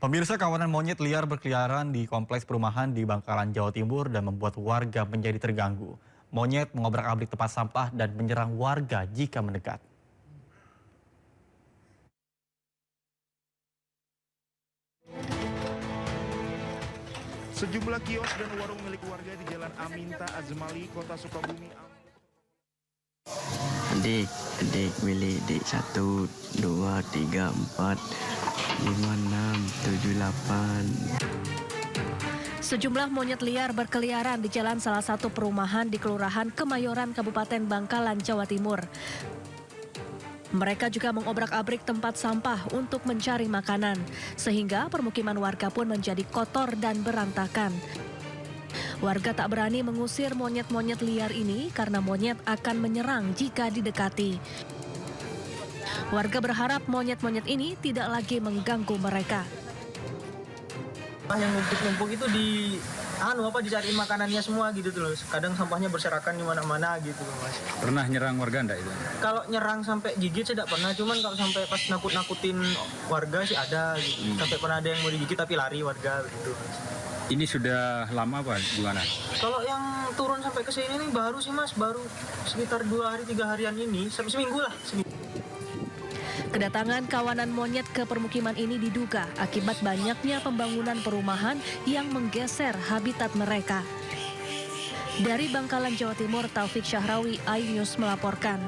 Pemirsa, kawanan monyet liar berkeliaran di kompleks perumahan di Bangkalan, Jawa Timur dan membuat warga menjadi terganggu. Monyet mengobrak-abrik tempat sampah dan menyerang warga jika mendekat. Sejumlah kios dan warung milik warga di Jalan Aminta Azmali, Kota Sukabumi. Adik milik adik 1, 2, 3, 4, 5, 6, 7, 8. Sejumlah monyet liar berkeliaran di jalan salah satu perumahan di Kelurahan Kemayoran, Kabupaten Bangkalan, Jawa Timur. Mereka juga mengobrak-abrik tempat sampah untuk mencari makanan, sehingga permukiman warga pun menjadi kotor dan berantakan. Warga tak berani mengusir monyet-monyet liar ini karena monyet akan menyerang jika didekati. Warga berharap monyet-monyet ini tidak lagi mengganggu mereka. Yang numpuk-numpuk itu dicariin makanannya semua gitu tuh loh. Kadang sampahnya berserakan di mana-mana gitu loh, Mas. Pernah nyerang warga enggak itu? Kalau nyerang sampai gigit saya tidak pernah, cuman kalau sampai pas nakut-nakutin warga sih ada gitu. Sampai pernah ada yang mau digigit tapi lari warga gitu, Mas. Ini sudah lama apa gimana? Kalau yang turun sampai ke sini nih baru sih, Mas, baru sekitar 2 hari 3 harian ini, seminggu lah. Kedatangan kawanan monyet ke permukiman ini diduga akibat banyaknya pembangunan perumahan yang menggeser habitat mereka. Dari Bangkalan, Jawa Timur, Taufik Syahrawi, iNews melaporkan.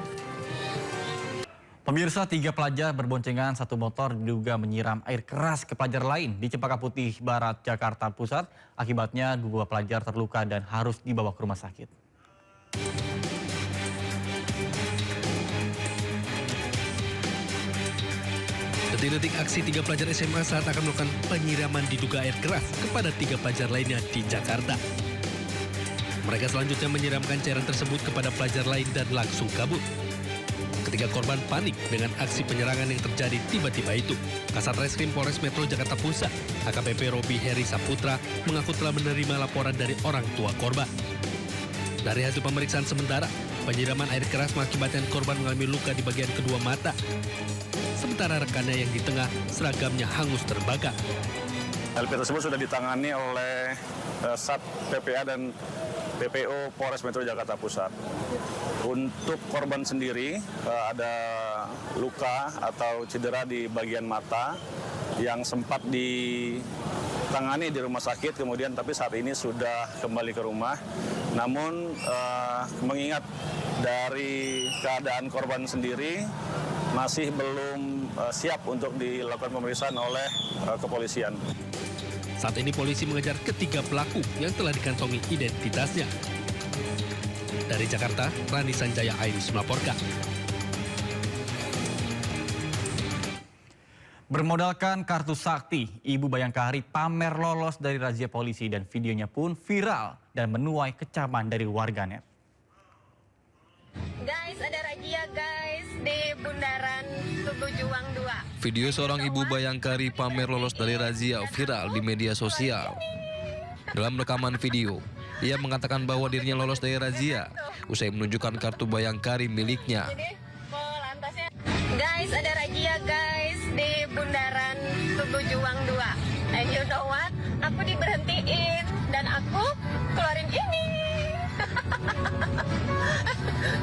Pemirsa, 3 pelajar berboncengan 1 motor diduga menyiram air keras ke pelajar lain di Cempaka Putih Barat, Jakarta Pusat. Akibatnya 2 pelajar terluka dan harus dibawa ke rumah sakit. Detik-detik aksi 3 pelajar SMA saat akan melakukan penyiraman diduga air keras kepada 3 pelajar lainnya di Jakarta. Mereka selanjutnya menyiramkan cairan tersebut kepada pelajar lain dan langsung kabur. Ketiga korban panik dengan aksi penyerangan yang terjadi tiba-tiba itu. Kasat Reskrim Polres Metro Jakarta Pusat, AKBP Robi Heri Saputra, mengaku telah menerima laporan dari orang tua korban. Dari hasil pemeriksaan sementara, penyiraman air keras mengakibatkan korban mengalami luka di bagian kedua mata. Sementara rekannya yang di tengah, seragamnya hangus terbakar. LP tersebut sudah ditangani oleh Sat PPA dan PPO Polres Metro Jakarta Pusat. Untuk korban sendiri ada luka atau cedera di bagian mata yang sempat ditangani di rumah sakit, kemudian tapi saat ini sudah kembali ke rumah. Namun mengingat dari keadaan korban sendiri masih belum siap untuk dilakukan pemeriksaan oleh kepolisian. Saat ini polisi mengejar ketiga pelaku yang telah dikantongi identitasnya. Dari Jakarta, Rani Sanjaya, iNews melaporkan. Bermodalkan kartu sakti, Ibu Bayangkari pamer lolos dari razia polisi dan videonya pun viral dan menuai kecaman dari warganet. Guys, ada razia guys di Bundaran Tugu Juang 2. Video seorang ibu Bayangkari pamer lolos dari razia viral di media sosial. Dalam rekaman video, ia mengatakan bahwa dirinya lolos dari razia usai menunjukkan kartu Bayangkari miliknya. Guys, ada razia guys di Bundaran Tugu Juang 2. And you know what? Aku diberhentiin dan aku keluarin ini.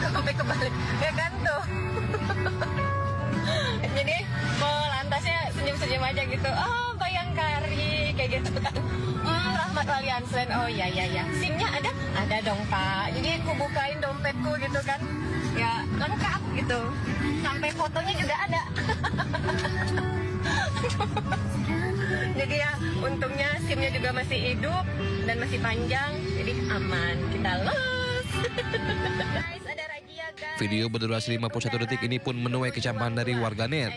Sampai kebalik, ya kan tuh. Jadi lantasnya senyum-senyum aja gitu. Oh, Bayangkari kayak gitu kan. Rahmat Walian Selain. Oh ya. SIM-nya ada? Ada dong Pak. Jadi aku bukain dompetku gitu kan. Ya lengkap gitu. Sampai fotonya juga ada. Jadi ya untungnya SIM-nya juga masih hidup dan masih panjang. Jadi aman. Kita los. Guys, ada razia guys. Video berdurasi 51 detik ini pun menuai kecaman dari warganet.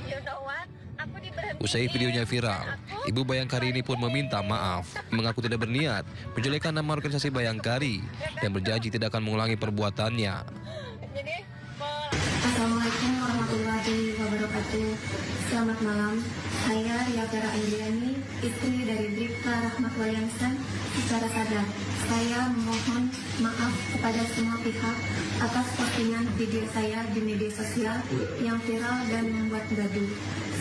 Usai videonya viral, Ibu Bayangkari ini pun meminta maaf, mengaku tidak berniat menjelekkan nama organisasi Bayangkari dan berjanji tidak akan mengulangi perbuatannya. Assalamualaikum warahmatullahi wabarakatuh. Selamat malam. Saya Yagara Indriani, istri dari Bribka Rahmat Waliansan. Secara sadar, saya memohon maaf kepada semua pihak atas postingan video saya di media sosial yang viral dan membuat gaduh.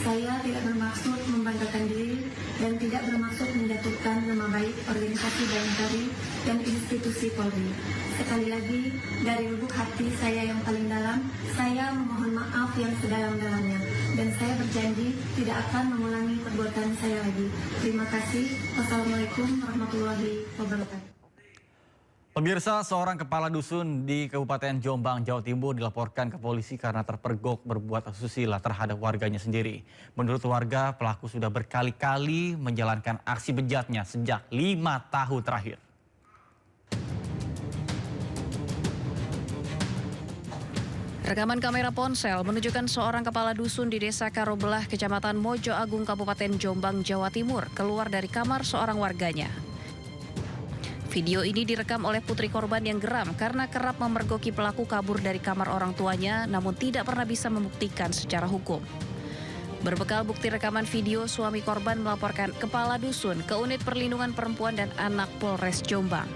Saya tidak bermaksud membanggakan diri dan tidak bermaksud menjatuhkan nama baik organisasi Bayangkari dan institusi Polri. Sekali lagi, dari lubuk hati saya yang paling dalam, saya memohon maaf yang sedalam-dalamnya. Dan saya berjanji tidak akan mengulangi perbuatan saya lagi. Terima kasih. Wassalamualaikum warahmatullahi wabarakatuh. Pemirsa, seorang kepala dusun di Kabupaten Jombang, Jawa Timur dilaporkan ke polisi karena terpergok berbuat asusila terhadap warganya sendiri. Menurut warga, pelaku sudah berkali-kali menjalankan aksi bejatnya sejak 5 tahun terakhir. Rekaman kamera ponsel menunjukkan seorang kepala dusun di Desa Karobelah, Kecamatan Mojo Agung, Kabupaten Jombang, Jawa Timur, keluar dari kamar seorang warganya. Video ini direkam oleh putri korban yang geram karena kerap memergoki pelaku kabur dari kamar orang tuanya, namun tidak pernah bisa membuktikan secara hukum. Berbekal bukti rekaman video, suami korban melaporkan kepala dusun ke Unit Perlindungan Perempuan dan Anak Polres Jombang.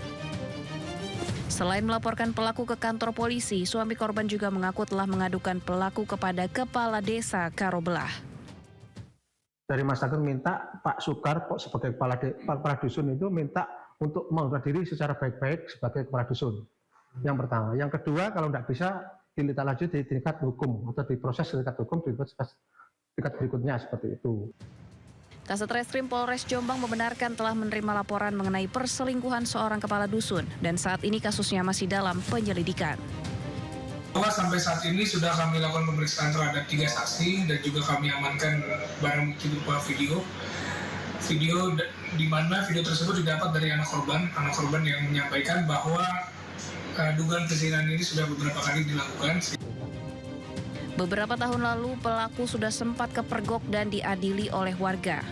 Selain melaporkan pelaku ke kantor polisi, suami korban juga mengaku telah mengadukan pelaku kepada Kepala Desa Karobelah. Dari masyarakat minta Pak Sukar sebagai kepala dusun itu minta untuk mengundurkan diri secara baik-baik sebagai kepala dusun. Yang pertama. Yang kedua, kalau tidak bisa ditindaklanjuti di tingkat hukum atau diproses di tingkat hukum di tingkat berikutnya seperti itu. Kasetreskrim Polres Jombang membenarkan telah menerima laporan mengenai perselingkuhan seorang kepala dusun dan saat ini kasusnya masih dalam penyelidikan. Sampai saat ini sudah kami lakukan pemeriksaan terhadap 3 saksi dan juga kami amankan barang bukti berupa video di mana video tersebut didapat dari anak korban yang menyampaikan bahwa dugaan perzinahan ini sudah beberapa kali dilakukan. Beberapa tahun lalu pelaku sudah sempat kepergok dan diadili oleh warga.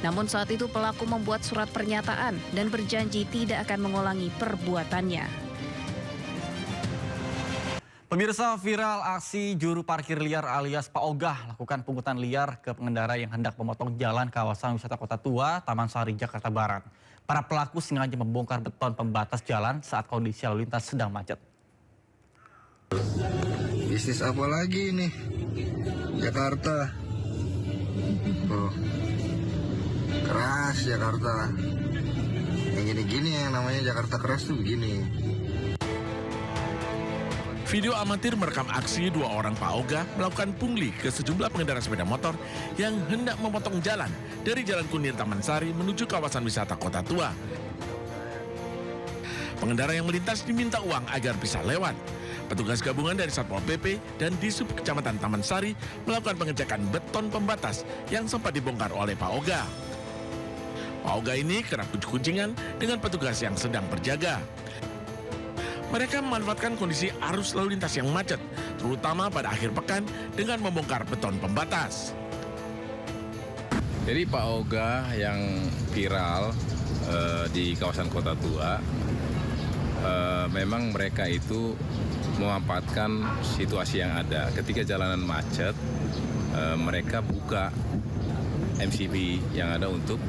Namun saat itu pelaku membuat surat pernyataan dan berjanji tidak akan mengulangi perbuatannya. Pemirsa, viral aksi juru parkir liar alias Pak Ogah lakukan pungutan liar ke pengendara yang hendak memotong jalan kawasan wisata Kota Tua, Taman Sari, Jakarta Barat. Para pelaku sengaja membongkar beton pembatas jalan saat kondisi lalu lintas sedang macet. Bisnis apa lagi nih? Jakarta. Oh. Keras Jakarta. Yang gini-gini yang namanya Jakarta keras tuh begini. Video amatir merekam aksi 2 orang Pak Ogah melakukan pungli ke sejumlah pengendara sepeda motor yang hendak memotong jalan dari Jalan Kunir Taman Sari menuju kawasan wisata Kota Tua. Pengendara yang melintas diminta uang agar bisa lewat. Petugas gabungan dari Satpol PP dan Disub Kecamatan Taman Sari melakukan pengecekan beton pembatas yang sempat dibongkar oleh Pak Ogah. Pak Ogah ini kerap kucing-kucingan dengan petugas yang sedang berjaga. Mereka memanfaatkan kondisi arus lalu lintas yang macet, terutama pada akhir pekan dengan membongkar beton pembatas. Jadi Pak Ogah yang viral di kawasan Kota Tua, memang mereka itu memanfaatkan situasi yang ada. Ketika jalanan macet, mereka buka MCB yang ada untuk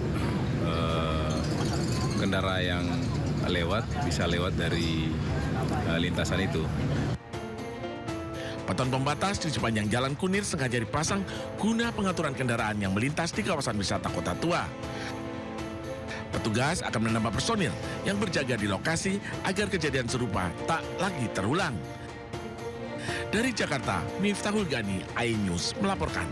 kendaraan yang lewat bisa lewat dari lintasan itu. Beton pembatas di sepanjang Jalan Kunir sengaja dipasang guna pengaturan kendaraan yang melintas di kawasan wisata Kota Tua. Petugas akan menambah personil yang berjaga di lokasi agar kejadian serupa tak lagi terulang. Dari Jakarta, Miftahul Gani, iNews melaporkan.